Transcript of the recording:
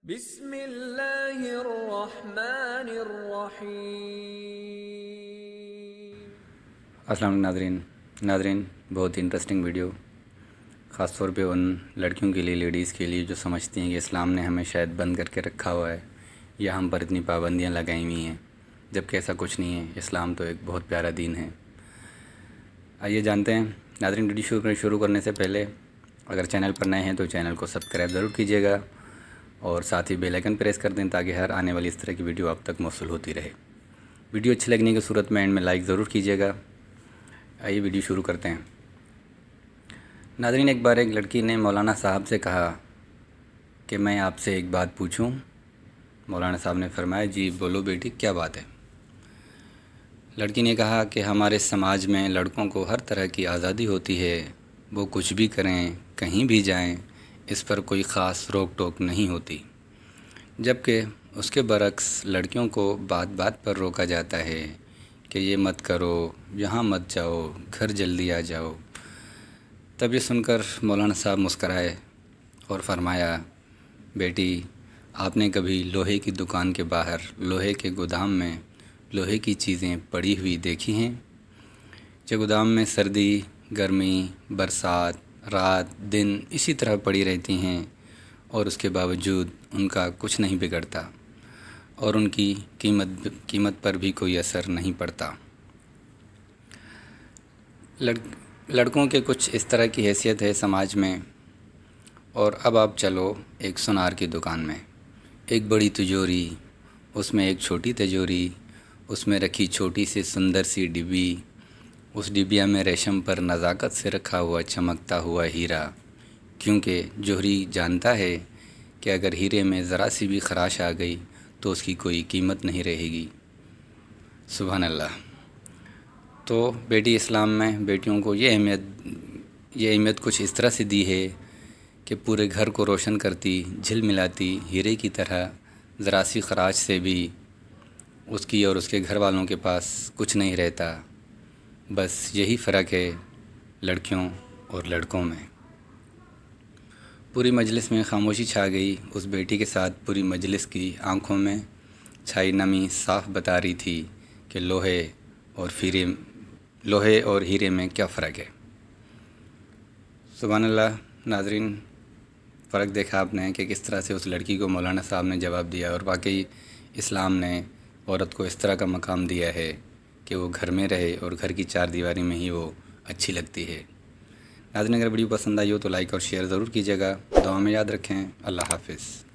بسم اللہ الرحمن الرحیم۔ السلام علیکم ناظرین، بہت ہی انٹرسٹنگ ویڈیو، خاص طور پہ ان لڑکیوں کے لیے، لیڈیز کے لیے جو سمجھتی ہیں کہ اسلام نے ہمیں شاید بند کر کے رکھا ہوا ہے یا ہم پر اتنی پابندیاں لگائی ہوئی ہیں، جبکہ ایسا کچھ نہیں ہے۔ اسلام تو ایک بہت پیارا دین ہے۔ آئیے جانتے ہیں ناظرین۔ ویڈیو شروع کرنے سے پہلے اگر چینل پر نئے ہیں تو چینل کو سبسکرائب ضرور کیجیے گا اور ساتھ ہی بیل آئیکن پریس کر دیں تاکہ ہر آنے والی اس طرح کی ویڈیو آپ تک موصول ہوتی رہے۔ ویڈیو اچھی لگنے کی صورت میں اینڈ میں لائک ضرور کیجیے گا۔ آئیے ویڈیو شروع کرتے ہیں۔ ناظرین، ایک بار ایک لڑکی نے مولانا صاحب سے کہا کہ میں آپ سے ایک بات پوچھوں۔ مولانا صاحب نے فرمایا، جی بولو بیٹی، کیا بات ہے؟ لڑکی نے کہا کہ ہمارے سماج میں لڑکوں کو ہر طرح کی آزادی ہوتی ہے، وہ کچھ بھی کریں، کہیں بھی جائیں، اس پر کوئی خاص روک ٹوک نہیں ہوتی، جبکہ اس کے برعکس لڑکیوں کو بات بات پر روکا جاتا ہے کہ یہ مت کرو، یہاں مت جاؤ، گھر جلدی آ جاؤ۔ تب یہ سن کر مولانا صاحب مسکرائے اور فرمایا، بیٹی، آپ نے کبھی لوہے کی دکان کے باہر، لوہے کے گودام میں لوہے کی چیزیں پڑی ہوئی دیکھی ہیں؟ یہ گودام میں سردی، گرمی، برسات، رات دن اسی طرح پڑی رہتی ہیں اور اس کے باوجود ان کا کچھ نہیں بگڑتا اور ان کی قیمت پر بھی کوئی اثر نہیں پڑتا۔ لڑکوں کے کچھ اس طرح کی حیثیت ہے سماج میں۔ اور اب آپ چلو ایک سونار کی دکان میں، ایک بڑی تجوری، اس میں ایک چھوٹی تجوری، اس میں رکھی چھوٹی سی سندر سی ڈبی، اس ڈبیا میں ریشم پر نزاکت سے رکھا ہوا چمکتا ہوا ہیرا، کیونکہ جوہری جانتا ہے کہ اگر ہیرے میں ذرا سی بھی خراش آ گئی تو اس کی کوئی قیمت نہیں رہے گی۔ سبحان اللہ۔ تو بیٹی، اسلام میں بیٹیوں کو یہ اہمیت کچھ اس طرح سے دی ہے کہ پورے گھر کو روشن کرتی، جھل ملاتی ہیرے کی طرح، ذرا سی خراش سے بھی اس کی اور اس کے گھر والوں کے پاس کچھ نہیں رہتا۔ بس یہی فرق ہے لڑکیوں اور لڑکوں میں۔ پوری مجلس میں خاموشی چھا گئی۔ اس بیٹی کے ساتھ پوری مجلس کی آنکھوں میں چھائی نمی صاف بتا رہی تھی کہ لوہے اور ہیرے میں کیا فرق ہے۔ سبحان اللہ۔ ناظرین، فرق دیکھا آپ نے کہ کس طرح سے اس لڑکی کو مولانا صاحب نے جواب دیا، اور واقعی اسلام نے عورت کو اس طرح کا مقام دیا ہے کہ وہ گھر میں رہے اور گھر کی چار دیواری میں ہی وہ اچھی لگتی ہے۔ ناظرین، اگر ویڈیو پسند آئی ہو تو لائک اور شیئر ضرور کیجیے گا۔ دعا میں یاد رکھیں۔ اللہ حافظ۔